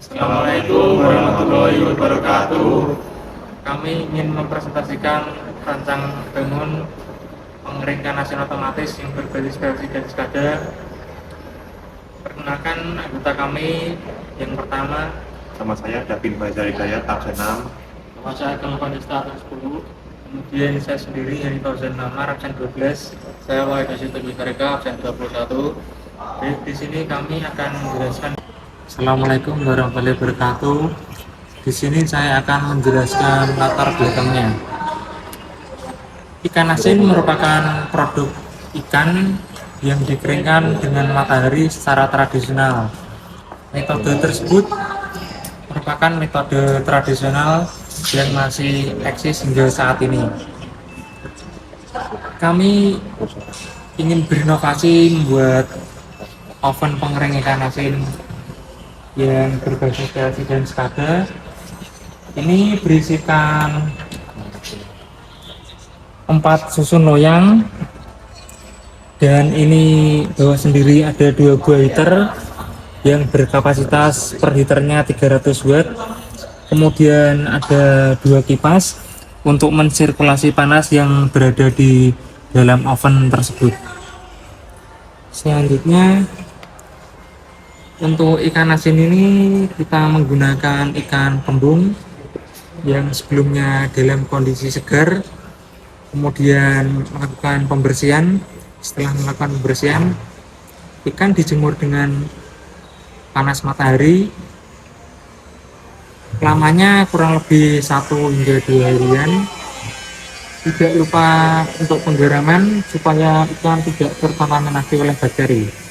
Assalamualaikum warahmatullahi wabarakatuh. Kami ingin mempresentasikan rancang bangun pengeringkan asin otomatis yang berbasis PLC dan SCADA. Perkenalkan anggota kami. Yang pertama, Sama saya Davin Faizal Hidayat, absen 6. nama saya Ageng Vanesta, absen 10. Kemudian saya sendiri Heri Fauzan Namar, absen 12. Saya Wahid Asyid Mereka, absen 21. Jadi di sini kami akan menjelaskan. Assalamualaikum warahmatullahi wabarakatuh. Di sini saya akan menjelaskan latar belakangnya. Ikan asin merupakan produk ikan yang dikeringkan dengan matahari secara tradisional. Metode tersebut merupakan metode tradisional yang masih eksis hingga saat ini. Kami ingin berinovasi membuat oven pengering ikan asin yang berbasis PLC dan SCADA. Ini berisikan 4 susun loyang, dan ini bawah sendiri ada 2 buah heater yang berkapasitas per heaternya 300 watt. Kemudian ada 2 kipas untuk mensirkulasi panas yang berada di dalam oven tersebut. Selanjutnya, untuk ikan asin ini kita menggunakan ikan kembung yang sebelumnya dalam kondisi segar, kemudian melakukan pembersihan. Setelah melakukan pembersihan, ikan dijemur dengan panas matahari lamanya kurang lebih 1 hingga 2 harian. Tidak lupa untuk penggaraman supaya ikan tidak terkontaminasi oleh bakteri.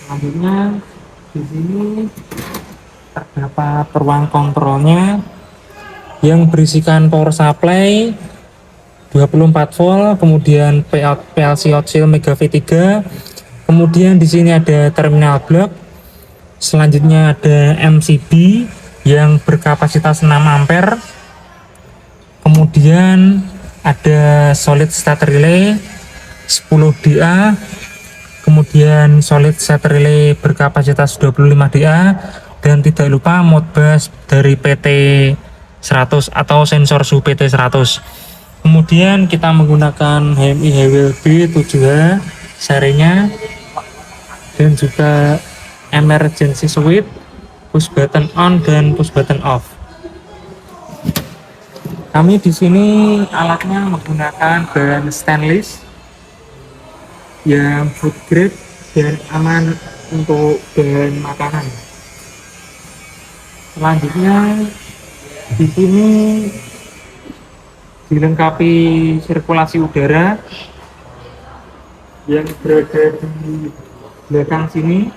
Selanjutnya di sini terdapat ruang kontrolnya yang berisikan power supply 24 volt, kemudian PLC Outsil Mega V3. Kemudian di sini ada terminal block. Selanjutnya ada MCB yang berkapasitas 6 ampere. Kemudian ada solid state relay 10 DA. Kemudian solid state relay berkapasitas 25 DA, dan tidak lupa modbus dari PT 100 atau sensor suhu PT 100. Kemudian kita menggunakan HMI Hewell B7H serinya, dan juga emergency switch, push button on dan push button off. Kami di sini alatnya menggunakan bahan stainless yang food grade dan aman untuk bahan makanan. Selanjutnya di sini dilengkapi sirkulasi udara yang berada di belakang sini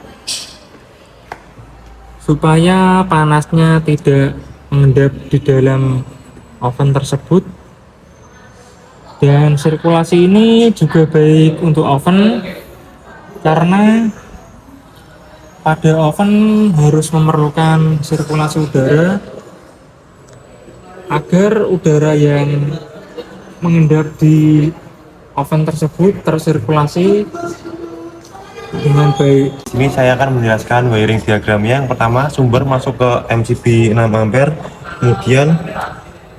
supaya panasnya tidak mengendap di dalam oven tersebut. Dan sirkulasi ini juga baik untuk oven karena pada oven harus memerlukan sirkulasi udara agar udara yang mengendap di oven tersebut tersirkulasi dengan baik. Ini saya akan menjelaskan wiring diagramnya. Yang pertama, sumber masuk ke MCB 6 ampere, kemudian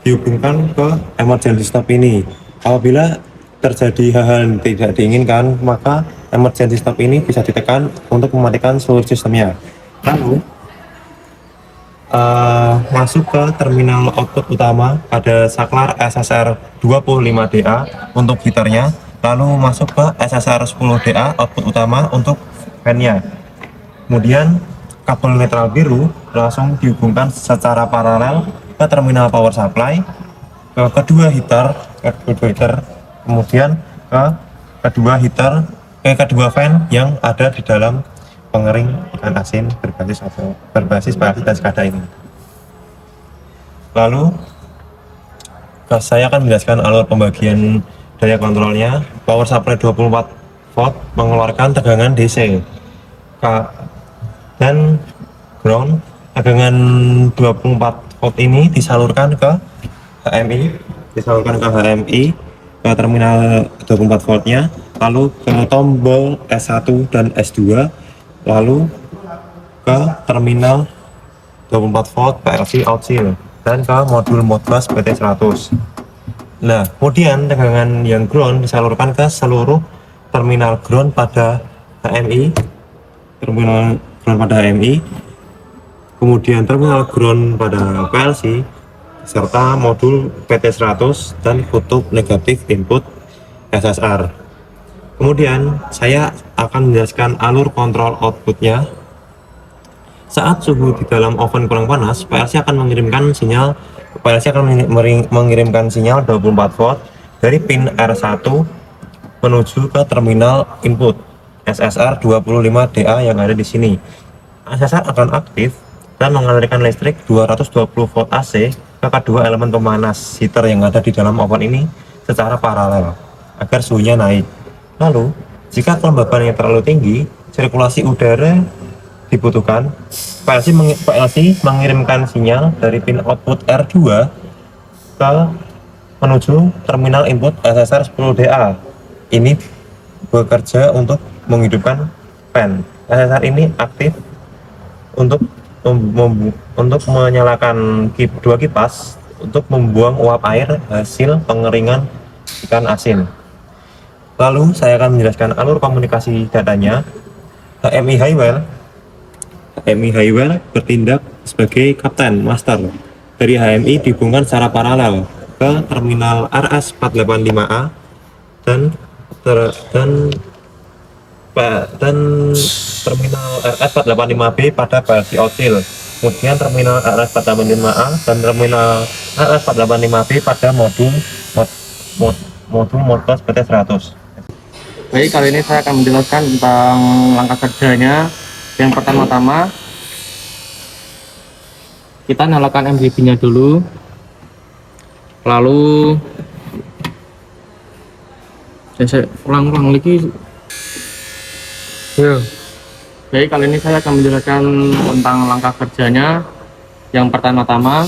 dihubungkan ke emergency stop ini. Apabila terjadi hal-hal yang tidak diinginkan, maka emergency stop ini bisa ditekan untuk mematikan seluruh sistemnya. Lalu masuk ke terminal output utama, ada saklar SSR 25DA untuk heaternya, lalu masuk ke SSR 10DA output utama untuk fan-nya. Kemudian kabel netral biru langsung dihubungkan secara paralel ke terminal power supply, ke kedua heater, kemudian ke kedua fan yang ada di dalam pengering ikan asin berbasis PLC dan SCADA ini. Lalu saya akan menjelaskan alur pembagian daya kontrolnya. Power supply 24 volt mengeluarkan tegangan DC dan ground. Tegangan 24 volt ini disalurkan ke HMI, ke terminal 24 voltnya, lalu ke tombol S1 dan S2, lalu ke terminal 24 volt PLC outsil dan ke modul Modbus PT100. Nah, kemudian tegangan yang ground disalurkan ke seluruh terminal ground pada HMI, kemudian terminal ground pada PLC, serta modul PT100 dan kutub negatif input SSR. Kemudian saya akan menjelaskan alur kontrol outputnya. Saat suhu di dalam oven kurang panas, PLC akan mengirimkan sinyal 24 volt dari pin R1 menuju ke terminal input SSR 25DA yang ada di sini. SSR akan aktif dan mengalirkan listrik 220 volt AC ke kedua elemen pemanas heater yang ada di dalam oven ini secara paralel agar suhunya naik. Lalu, jika kelembabannya terlalu tinggi, sirkulasi udara dibutuhkan. PLC mengirimkan sinyal dari pin output R2 ke menuju terminal input SSR 10DA. Ini bekerja untuk menghidupkan fan. SSR ini aktif untuk menyalakan dua kipas untuk membuang uap air hasil pengeringan ikan asin. Lalu saya akan menjelaskan alur komunikasi datanya. HMI Highwell bertindak sebagai kapten master dari HMI dihubungkan secara paralel ke terminal RS485A dan terminal RS485B pada PLC outsil. Kemudian terminal RS485A dan terminal RS485B pada modul Modbus PT100. Baik, kali ini saya akan menjelaskan tentang langkah kerjanya. Yang pertama-tama kita nyalakan MCB-nya dulu, lalu saya ulang lagi. Baik, kali ini saya akan menjelaskan tentang langkah kerjanya. Yang pertama-tama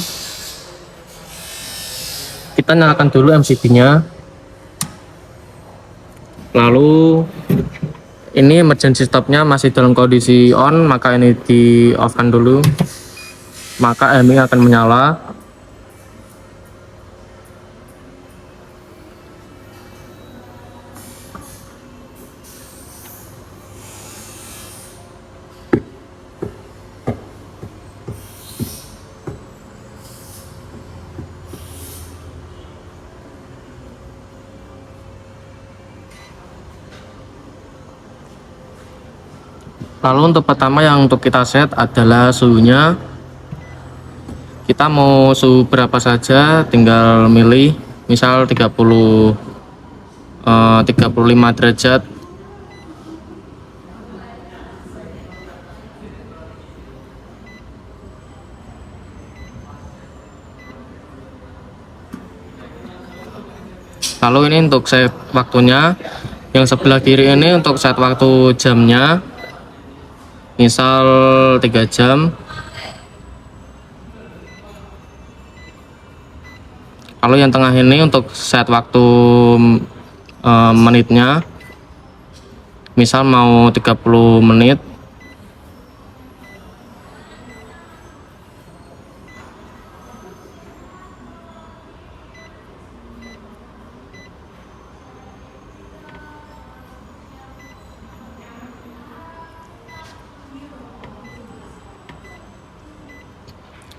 kita nyalakan dulu MCB-nya, lalu ini emergency stopnya masih dalam kondisi on, maka ini di off kan dulu, maka HMI akan menyala. Lalu untuk pertama yang untuk kita set adalah suhunya. Kita mau suhu berapa saja, tinggal milih, misal 35 derajat. Lalu ini untuk set waktunya. Yang sebelah kiri ini untuk set waktu jamnya, misal 3 jam. Lalu yang tengah ini untuk set waktu menitnya, misal mau 30 menit.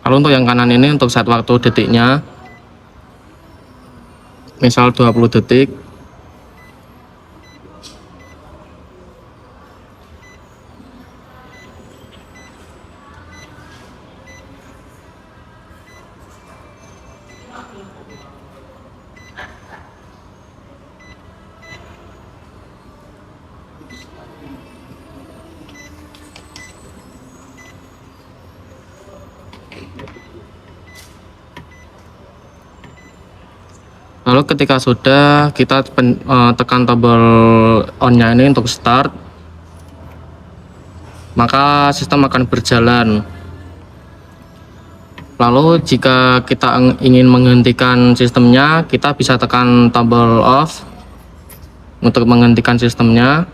Lalu untuk yang kanan ini untuk set waktu detiknya, misal 20 detik. Lalu ketika sudah, kita tekan tombol on-nya ini untuk start, maka sistem akan berjalan. Lalu jika kita ingin menghentikan sistemnya, kita bisa tekan tombol off untuk menghentikan sistemnya.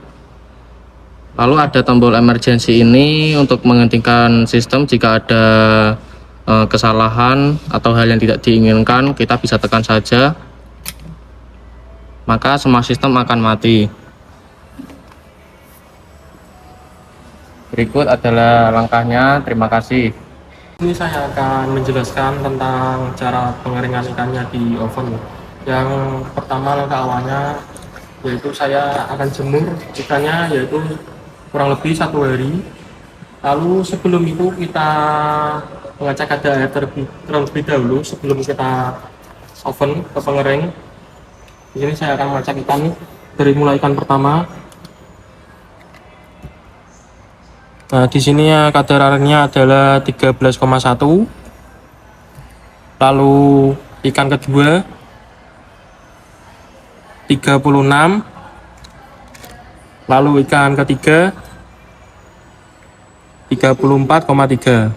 Lalu ada tombol emergency ini untuk menghentikan sistem jika ada kesalahan atau hal yang tidak diinginkan, kita bisa tekan saja, maka semua sistem akan mati. Berikut adalah langkahnya. Terima kasih. Ini saya akan menjelaskan tentang cara pengeringan ikannya di oven. Yang pertama, langkah awalnya yaitu saya akan jemur ikannya, yaitu kurang lebih 1 hari. Lalu sebelum itu kita mengecek kadar air terlebih dahulu sebelum kita oven ke pengering. Di sini saya akan mengecek ikan dari mulai ikan pertama. Nah, di sini ya kadar airnya adalah 13,1. Lalu ikan kedua 36. Lalu ikan ketiga 34,3.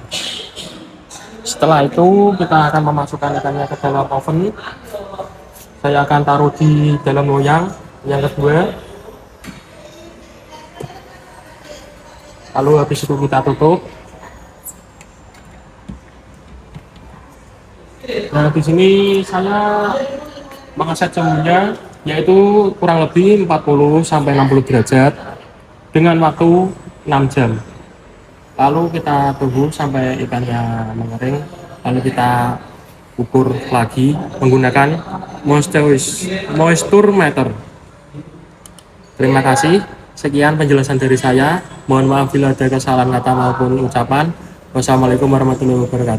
Setelah itu kita akan memasukkan ikannya ke dalam oven. Saya akan taruh di dalam loyang yang kedua. Lalu habis itu kita tutup. Nah, di sini saya mengeset suhunya yaitu kurang lebih 40 sampai 60 derajat dengan waktu 6 jam. Lalu kita tunggu sampai ikannya mengering, lalu kita ukur lagi menggunakan moisture meter. Terima kasih. Sekian penjelasan dari saya. Mohon maaf bila ada kesalahan kata maupun ucapan. Wassalamualaikum warahmatullahi wabarakatuh.